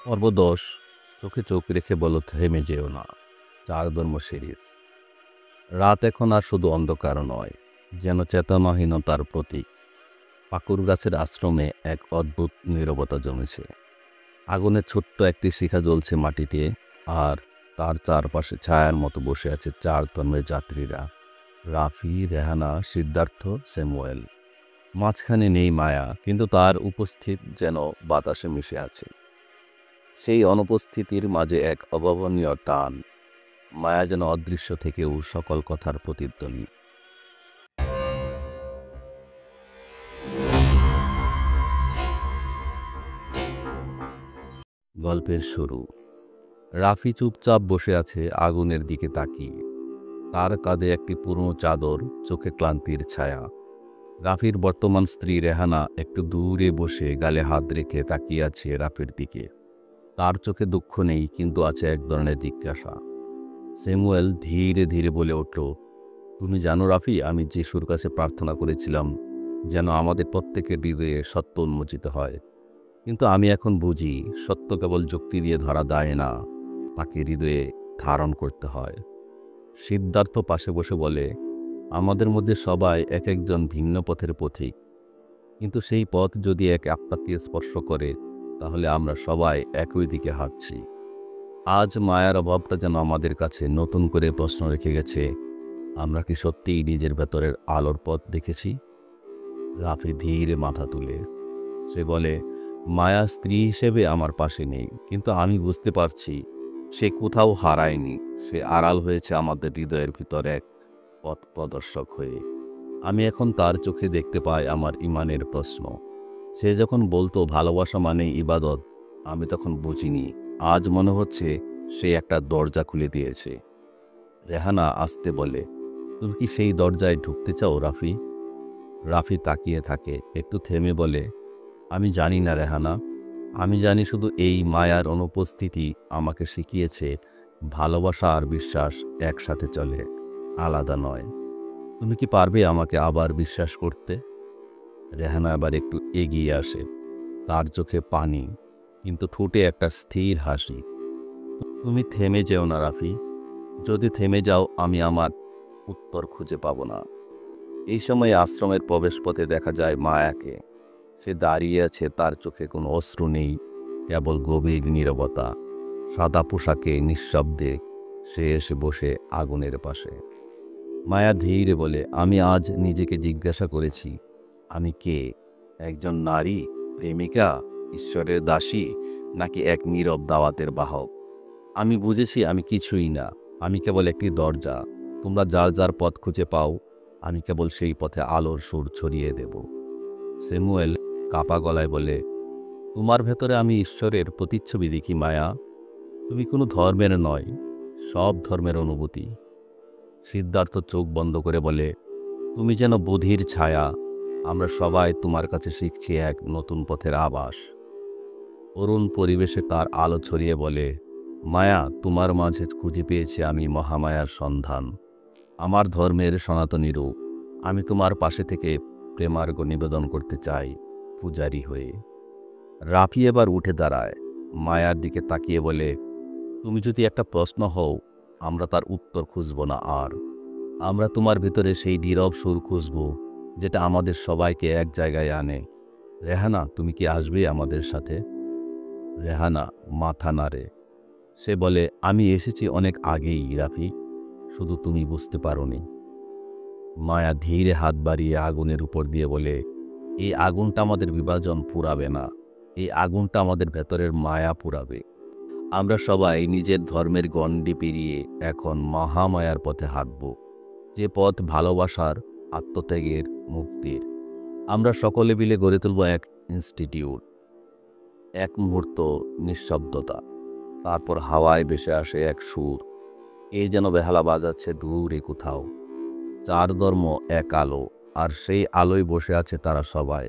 পর্ব ১০ চোখে চোখ রেখে বলো থেমে যেও না। ৪ ধর্ম সিরিজ। রাত এখন আর শুধু অন্ধকার নয়, যেন চেতনাহীনতার প্রতীক। পাকুর গাছের আশ্রমে এক অদ্ভুত নীরবতা জমেছে। আগুনের ছোট্ট একটি শিখা জ্বলছে মাটিতে, আর তার চারপাশে ছায়ার মতো বসে আছে ৪ ধর্মের যাত্রীরা: রাফি, রেহানা, সিদ্ধার্থ, স্যামুয়েল। মাঝখানে নেই মায়া, কিন্তু তার উপস্থিত যেন বাতাসে মিশে আছে। সেই অনুপস্থিতির মাঝে এক অভাবনীয় টান। মায়া যেন অদৃশ্য থেকেও সকল কথার প্রতিধ্বনি। গল্পের শুরু। রাফি চুপচাপ বসে আছে আগুনের দিকে তাকিয়ে। তার কাঁধে একটি পুরনো চাদর, চোখে ক্লান্তির ছায়া। রাফির বর্তমান স্ত্রী রেহানা একটু দূরে বসে গালে হাত রেখে তাকিয়ে আছে রাফির দিকে। তার চোখে দুঃখ নেই, কিন্তু আছে এক ধরনের জিজ্ঞাসা। স্যামুয়েল ধীরে ধীরে বলে উঠল, তুমি জানো রাফি, আমি যিশুর কাছে প্রার্থনা করেছিলাম যেন আমাদের প্রত্যেকের হৃদয়ে সত্য উন্মোচিত হয়। কিন্তু আমি এখন বুঝি, সত্য কেবল যুক্তি দিয়ে ধরা দেয় না, তাকে হৃদয়ে ধারণ করতে হয়। সিদ্ধার্থ পাশে বসে বলে, আমাদের মধ্যে সবাই এক একজন ভিন্ন পথের পথিক, কিন্তু সেই পথ যদি এক আত্মাকে স্পর্শ করে, তাহলে আমরা সবাই একই দিকে হাঁটছি। আজ মায়ার অভাবটা যেন আমাদের কাছে নতুন করে প্রশ্ন রেখে গেছে, আমরা কি সত্যিই নিজের ভেতরের আলোর পথ দেখেছি? রাফি ধীরে মাথা তুলে সে বলে, মায়া স্ত্রী হিসেবে আমার পাশে নেই, কিন্তু আমি বুঝতে পারছি সে কোথাও হারায়নি। সে আড়াল হয়েছে আমাদের হৃদয়ের ভিতর এক পথ প্রদর্শক হয়ে। আমি এখন তার চোখে দেখতে পাই আমার ইমানের প্রশ্ন। সে যখন বলতো ভালোবাসা মানেই ইবাদত, আমি তখন বুঝিনি। আজ মনে হচ্ছে সে একটা দরজা খুলে দিয়েছে। রেহানা আস্তে বলে, তুমি কি সেই দরজায় ঢুকতে চাও রাফি? রাফি তাকিয়ে থাকে, একটু থেমে বলে, আমি জানি না রেহানা। আমি জানি শুধু এই মায়ার অনুপস্থিতি আমাকে শিখিয়েছে ভালোবাসা আর বিশ্বাস একসাথে চলে, আলাদা নয়। তুমি কি পারবে আমাকে আবার বিশ্বাস করতে? রেহানা আবার একটু এগিয়ে আসে। তার চোখে পানি, কিন্তু ঠোঁটে একটা স্থির হাসি। তুমি থেমে যেও না রাফি। যদি থেমে যাও, আমি আমার উত্তর খুঁজে পাব না। এই সময় আশ্রমের প্রবেশপথে দেখা যায় মায়াকে। সে দাঁড়িয়ে আছে, তার চোখে কোনো অশ্রু নেই, কেবল গভীর নীরবতা। সাদা পোশাকে নিঃশব্দে সে এসে বসে আগুনের পাশে। মায়া ধীরে বলে, আমি আজ নিজেকে জিজ্ঞাসা করেছি, আমি কে? একজন নারী, প্রেমিকা, ঈশ্বরের দাসী, নাকি এক নীরব দাওয়াতের বাহক? আমি বুঝেছি আমি কিছুই না। আমি কেবল একটি দরজা। তোমরা যার যার পথ খুঁজে পাও, আমি কেবল সেই পথে আলোর সুর ছড়িয়ে দেব। স্যামুয়েল কাপা গলায় বলে, তোমার ভেতরে আমি ঈশ্বরের প্রতিচ্ছবি দেখি মায়া। তুমি কোনো ধর্মের নয়, সব ধর্মের অনুভূতি। সিদ্ধার্থ চোখ বন্ধ করে বলে, তুমি যেন বুদ্ধির ছায়া। আমরা সবাই তোমার কাছে শিখছি এক নতুন পথের আভাস। অরুণ পরিবেশে তার আলো ছড়িয়ে বলে, মায়া, তোমার মাঝে খুঁজে পেয়েছি আমি মহামায়ার সন্ধান, আমার ধর্মের সনাতনী রূপ। আমি তোমার পাশে থেকে প্রেমার্ঘ্য নিবেদন করতে চাই, পূজারী হয়ে। রাফি এবার উঠে দাঁড়ায়, মায়ার দিকে তাকিয়ে বলে, তুমি যদি একটা প্রশ্ন হও, আমরা তার উত্তর খুঁজব না আর। আমরা তোমার ভিতরে সেই নীরব সুর খুঁজব, যেটা আমাদের সবাইকে এক জায়গায় আনে। রেহানা, তুমি কি আসবে আমাদের সাথে? রেহানা মাথা নাড়ে। সে বলে, আমি এসেছি অনেক আগেই রাফি, শুধু তুমি বুঝতে পারোনি। মায়া ধীরে হাত বাড়িয়ে আগুনের উপর দিয়ে বলে, এই আগুনটা আমাদের বিভাজন পুরাবে না, এই আগুনটা আমাদের ভেতরের মায়া পুরাবে। আমরা সবাই নিজের ধর্মের গণ্ডি পেরিয়ে এখন মহামায়ার পথে হাঁটব, যে পথ ভালোবাসার, আত্মত্যাগের, মুক্তির। আমরা সকলে মিলে গড়ে তুলব এক ইনস্টিটিউট। এক মুহূর্ত নিঃশব্দতা, তারপর হাওয়ায় ভেসে আসে এক সুর। এই যেন বেহালা বাজাচ্ছে দূরে কোথাও। ৪ ধর্ম, এক আলো, আর সেই আলোয় বসে আছে তারা সবাই।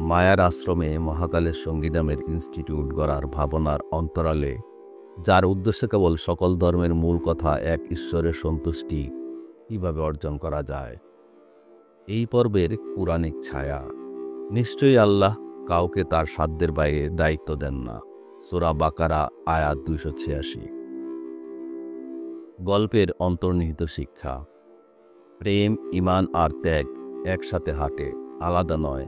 মায়ার আশ্রমে মহাকালের সঙ্গী নামের ইনস্টিটিউট গড়ার ভাবনার অন্তরালে, যার উদ্দেশ্য কেবল সকল ধর্মের মূল কথা, এক ঈশ্বরের সন্তুষ্টি কিভাবে অর্জন করা যায়। এই পর্বের পুরাণিক ছায়া। নিশ্চয়ই আল্লাহ কাউকে তার সাধ্যের বাইরে দায়িত্ব দেন না। সূরা বাকারা আয়াত 286। গল্পের অন্তর্নিহিত শিক্ষা। প্রেম, ঈমান আর ত্যাগ একসাথে হাঁটে, আলাদা নয়।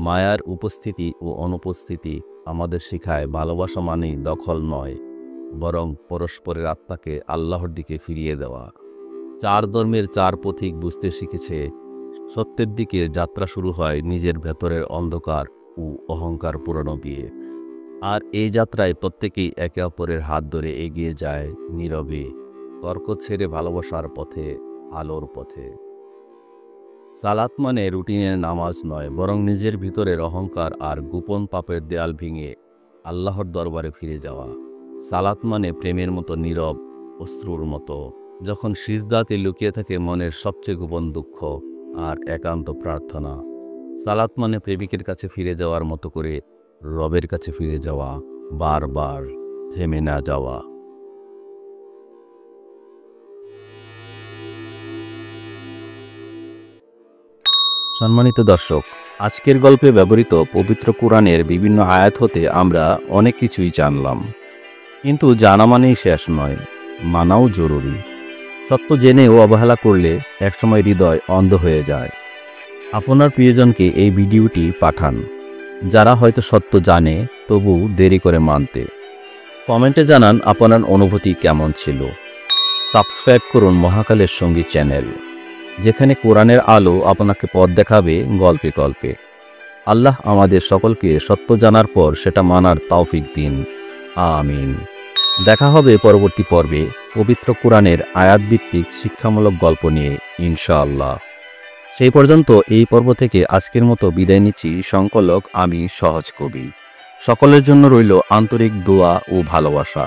মায়ার উপস্থিতি ও অনুপস্থিতি আমাদের শেখায় ভালোবাসা মানেই দখল নয়, বরং পরস্পরের আত্মাকে আল্লাহর দিকে ফিরিয়ে দেওয়া। 4 ধর্মের 4 পথিক বুঝতে শিখেছে সত্যের দিকে যাত্রা শুরু হয় নিজের ভেতরের অন্ধকার ও অহংকার পুরানো দিয়ে। আর এই যাত্রায় প্রত্যেকেই একে অপরের হাত ধরে এগিয়ে যায় নীরবে, তর্ক ছেড়ে ভালোবাসার পথে, আলোর পথে। সালাত মানে রুটিনের নামাজ নয়, বরং নিজের ভিতরের অহংকার আর গোপন পাপের দেয়াল ভেঙে আল্লাহর দরবারে ফিরে যাওয়া। সালাত মানে প্রেমের মতো নীরব, অশ্রুর মতো, যখন সিজদাতে লুকিয়ে থাকে মনের সবচেয়ে গোপন দুঃখ আর একান্ত প্রার্থনা। সালাত মানে প্রেমিকের কাছে ফিরে যাওয়ার মতো করে রবের কাছে ফিরে যাওয়া, বারবার থেমে না যাওয়া। সম্মানিত দর্শক, আজকের গল্পে ব্যবহৃত পবিত্র কোরআনের বিভিন্ন আয়াত হতে আমরা অনেক কিছুই জানলাম, কিন্তু জানা মানেই শেষ নয়, মানাও জরুরি। সত্য জেনেও অবহেলা করলে একসময় হৃদয় অন্ধ হয়ে যায়। আপনার প্রিয়জনকে এই ভিডিওটি পাঠান, যারা হয়তো সত্য জানে তবু দেরি করে মানতে। কমেন্টে জানান আপনার অনুভূতি কেমন ছিল। সাবস্ক্রাইব করুন মহাকালের সঙ্গী চ্যানেল, যেখানে কোরআনের আলো আপনাকে পথ দেখাবে গল্পে গল্পে। আল্লাহ আমাদের সকলকে সত্য জানার পর সেটা মানার তৌফিক দিন। আমিন। দেখা হবে পরবর্তী পর্বে পবিত্র কোরআনের আয়াতভিত্তিক শিক্ষামূলক গল্প নিয়ে, ইনশাআল্লাহ। সেই পর্যন্ত এই পর্ব থেকে আজকের মতো বিদায় নিচ্ছি। সংকলক আমি সহজ কবি। সকলের জন্য রইল আন্তরিক দোয়া ও ভালোবাসা।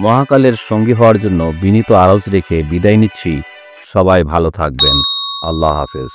মহাকালের সঙ্গী হওয়ার জন্য বিনীত আরজ রেখে বিদায় নিচ্ছি। সবাই ভালো থাকবেন। আল্লাহ হাফেজ।